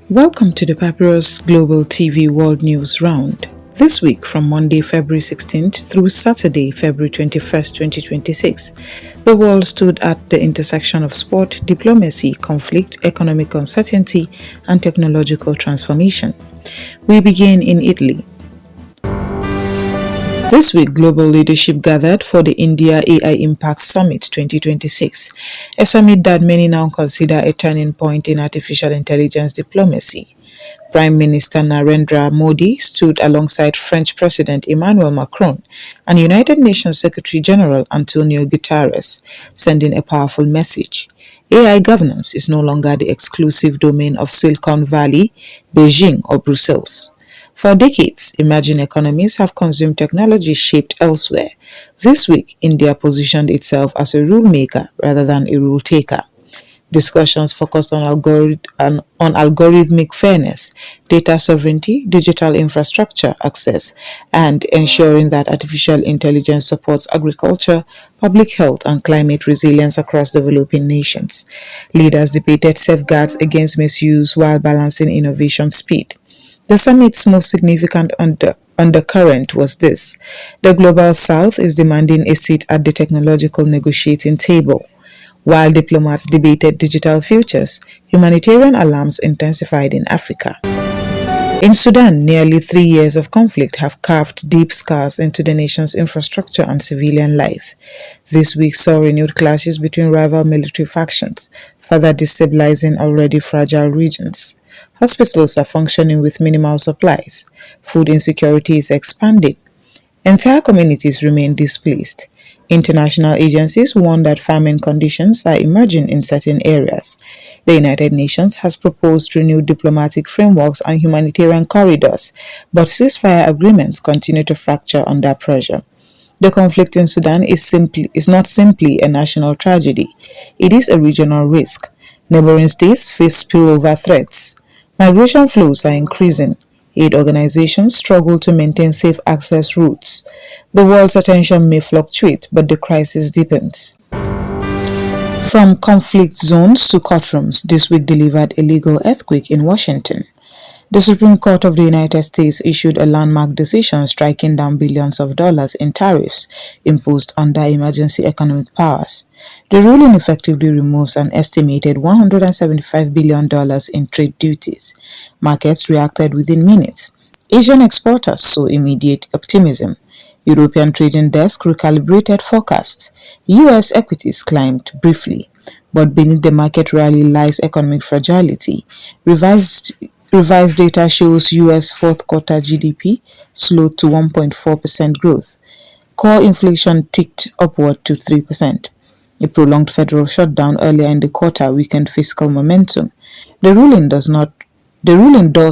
Welcome to the Papyrus Global TV World News Round. This week from Monday, February 16th through Saturday, February 21st, 2026, the world stood at the intersection of sport, diplomacy, conflict, economic uncertainty, and technological transformation. We begin in Italy. This week, global leadership gathered for the India AI Impact Summit 2026, a summit that many now consider a turning point in artificial intelligence diplomacy. Prime Minister Narendra Modi stood alongside French President Emmanuel Macron and United Nations Secretary General António Guterres, sending a powerful message. AI governance is no longer the exclusive domain of Silicon Valley, Beijing, or Brussels. For decades, emerging economies have consumed technology shaped elsewhere. This week, India positioned itself as a rule maker rather than a rule taker. Discussions focused on algorithmic fairness, data sovereignty, digital infrastructure access, and ensuring that artificial intelligence supports agriculture, public health, and climate resilience across developing nations. Leaders debated safeguards against misuse while balancing innovation speed. The summit's most significant undercurrent was this: the Global South is demanding a seat at the technological negotiating table. While diplomats debated digital futures, humanitarian alarms intensified in Africa. In Sudan, nearly 3 years of conflict have carved deep scars into the nation's infrastructure and civilian life. This week saw renewed clashes between rival military factions, further destabilizing already fragile regions. Hospitals are functioning with minimal supplies. Food insecurity is expanding. Entire communities remain displaced. International agencies warn that famine conditions are emerging in certain areas. The United Nations has proposed renewed diplomatic frameworks and humanitarian corridors, but ceasefire agreements continue to fracture under pressure. The conflict in Sudan is not simply a national tragedy. It is a regional risk. Neighboring states face spillover threats. Migration flows are increasing. Aid organizations struggle to maintain safe access routes. The world's attention may fluctuate, but the crisis deepens. From conflict zones to courtrooms, this week delivered a legal earthquake in Washington. The Supreme Court of the United States issued a landmark decision striking down billions of dollars in tariffs imposed under emergency economic powers. The ruling effectively removes an estimated $175 billion in trade duties. Markets reacted within minutes. Asian exporters saw immediate optimism. European trading desk recalibrated forecasts. U.S. equities climbed briefly, but beneath the market rally lies economic fragility. Revised data shows U.S. fourth quarter GDP slowed to 1.4% growth. Core inflation ticked upward to 3%. A prolonged federal shutdown earlier in the quarter weakened fiscal momentum. The ruling does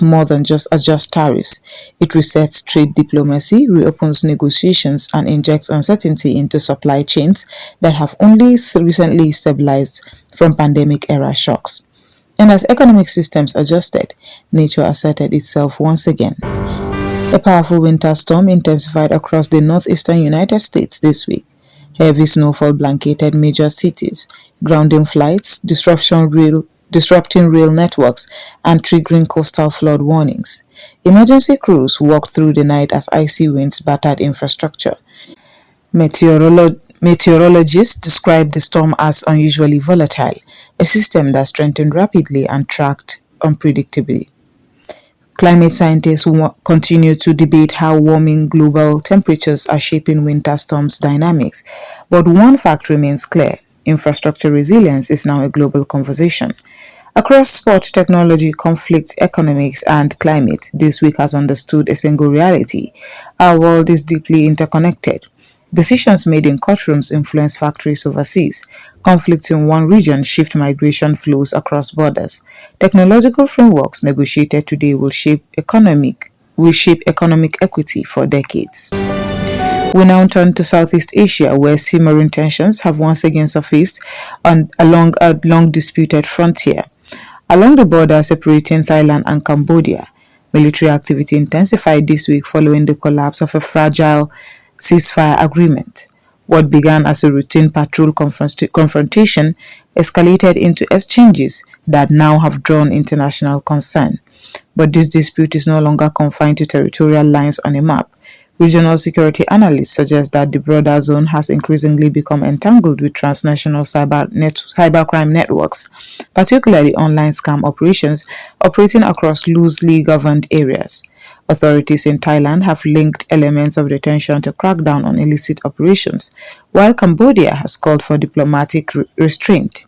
more than just adjust tariffs. It resets trade diplomacy, reopens negotiations, and injects uncertainty into supply chains that have only recently stabilized from pandemic-era shocks. And as economic systems adjusted, nature asserted itself once again. A powerful winter storm intensified across the northeastern United States this week. Heavy snowfall blanketed major cities, grounding flights, disrupting rail networks, and triggering coastal flood warnings. Emergency crews walked through the night as icy winds battered infrastructure. Meteorologists described the storm as unusually volatile, a system that strengthened rapidly and tracked unpredictably. Climate scientists continue to debate how warming global temperatures are shaping winter storms dynamics, but one fact remains clear: infrastructure resilience is now a global conversation. Across sport, technology, conflict, economics, and climate, this week has understood a single reality: our world is deeply interconnected. Decisions made in courtrooms influence factories overseas. Conflicts in one region shift migration flows across borders. Technological frameworks negotiated today will shape economic equity for decades. We now turn to Southeast Asia, where simmering tensions have once again surfaced along a long-disputed frontier. Along the border separating Thailand and Cambodia, military activity intensified this week following the collapse of a fragile ceasefire agreement. What began as a routine patrol confrontation escalated into exchanges that now have drawn international concern. But this dispute is no longer confined to territorial lines on a map. Regional security analysts suggest that the broader zone has increasingly become entangled with transnational cybercrime networks, particularly online scam operations operating across loosely governed areas. Authorities in Thailand have linked elements of the tension to crack down on illicit operations, while Cambodia has called for diplomatic restraint.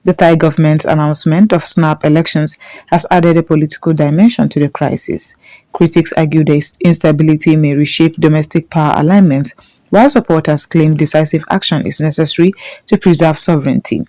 The Thai government's announcement of snap elections has added a political dimension to the crisis. Critics argue the instability may reshape domestic power alignment, while supporters claim decisive action is necessary to preserve sovereignty.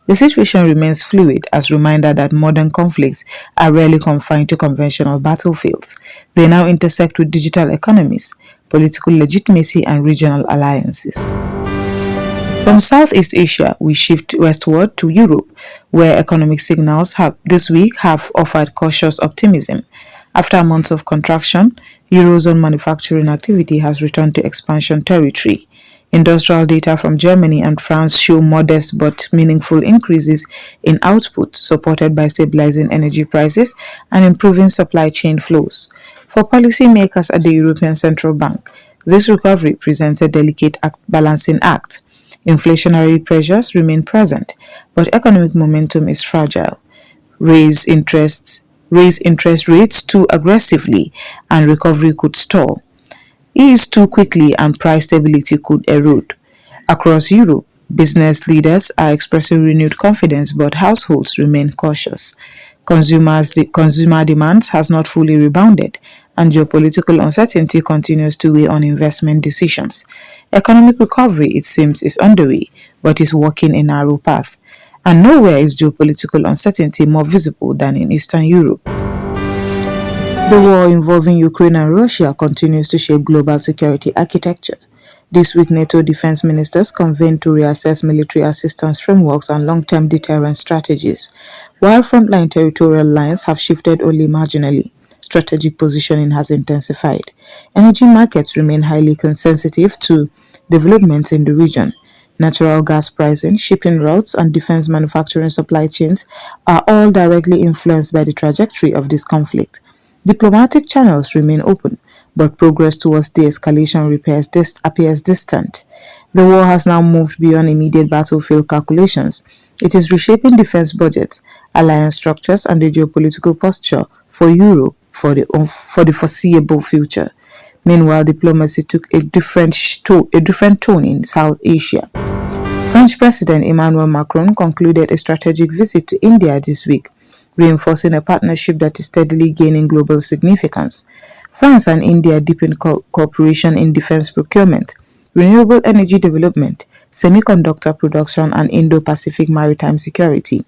The situation remains fluid as a reminder that modern conflicts are rarely confined to conventional battlefields. They now intersect with digital economies, political legitimacy, and regional alliances. From Southeast Asia, we shift westward to Europe, where economic signals this week have offered cautious optimism. After months of contraction, Eurozone manufacturing activity has returned to expansion territory. Industrial data from Germany and France show modest but meaningful increases in output, supported by stabilizing energy prices and improving supply chain flows. For policymakers at the European Central Bank, this recovery presents a delicate balancing act. Inflationary pressures remain present, but economic momentum is fragile. Raise interest rates too aggressively, and recovery could stall. Ease too quickly, and price stability could erode. Across Europe, business leaders are expressing renewed confidence, but households remain cautious. Consumer demands has not fully rebounded, and geopolitical uncertainty continues to weigh on investment decisions. Economic recovery, it seems, is underway, but is walking a narrow path. And nowhere is geopolitical uncertainty more visible than in Eastern Europe. The war involving Ukraine and Russia continues to shape global security architecture. This week, NATO defense ministers convened to reassess military assistance frameworks and long-term deterrence strategies. While frontline territorial lines have shifted only marginally, strategic positioning has intensified. Energy markets remain highly sensitive to developments in the region. Natural gas pricing, shipping routes, and defense manufacturing supply chains are all directly influenced by the trajectory of this conflict. Diplomatic channels remain open, but progress towards de-escalation appears distant. The war has now moved beyond immediate battlefield calculations. It is reshaping defense budgets, alliance structures, and the geopolitical posture for Europe for the foreseeable future. Meanwhile, diplomacy took a different tone in South Asia. French President Emmanuel Macron concluded a strategic visit to India this week, reinforcing a partnership that is steadily gaining global significance. France and India deepened cooperation in defense procurement, renewable energy development, semiconductor production, and Indo-Pacific maritime security.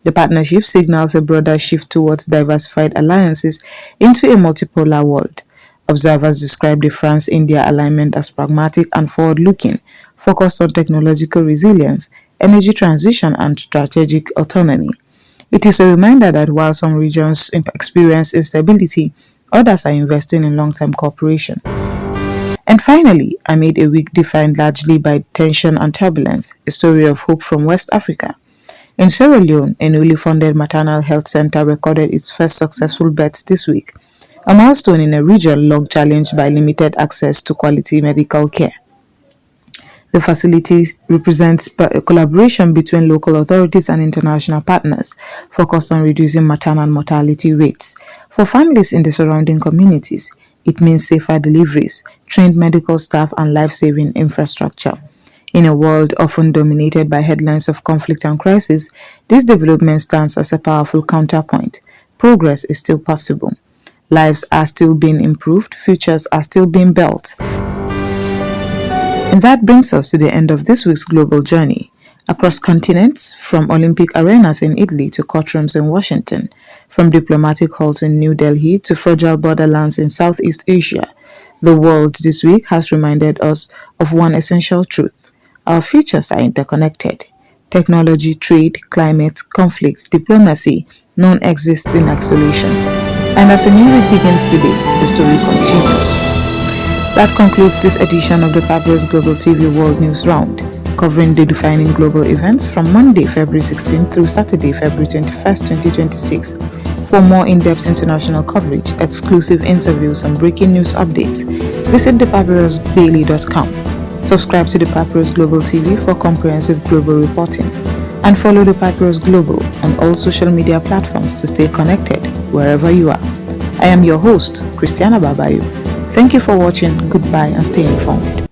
The partnership signals a broader shift towards diversified alliances into a multipolar world. Observers describe the France-India alignment as pragmatic and forward-looking, focused on technological resilience, energy transition, and strategic autonomy. It is a reminder that while some regions experience instability, others are investing in long-term cooperation. And finally, amid a week defined largely by tension and turbulence, a story of hope from West Africa. In Sierra Leone, a newly funded maternal health center recorded its first successful births this week, a milestone in a region long challenged by limited access to quality medical care. The facility represents a collaboration between local authorities and international partners focused on reducing maternal mortality rates. For families in the surrounding communities, it means safer deliveries, trained medical staff, and life-saving infrastructure. In a world often dominated by headlines of conflict and crisis, this development stands as a powerful counterpoint. Progress is still possible. Lives are still being improved, futures are still being built. And that brings us to the end of this week's global journey. Across continents, from Olympic arenas in Italy to courtrooms in Washington, from diplomatic halls in New Delhi to fragile borderlands in Southeast Asia, the world this week has reminded us of one essential truth. Our futures are interconnected. Technology, trade, climate, conflict, diplomacy, none exists in isolation. And as a new week begins today, the story continues. That concludes this edition of the Papyrus Global TV World News Round. covering the defining global events from Monday, February 16th through Saturday, February 21st, 2026. For more in-depth international coverage, exclusive interviews, and breaking news updates, visit thepapyrusdaily.com. Subscribe to the Papyrus Global TV for comprehensive global reporting, and follow the Papyrus Global on all social media platforms to stay connected wherever you are. I am your host, Christiana Babayo. Thank you for watching, goodbye, and stay informed.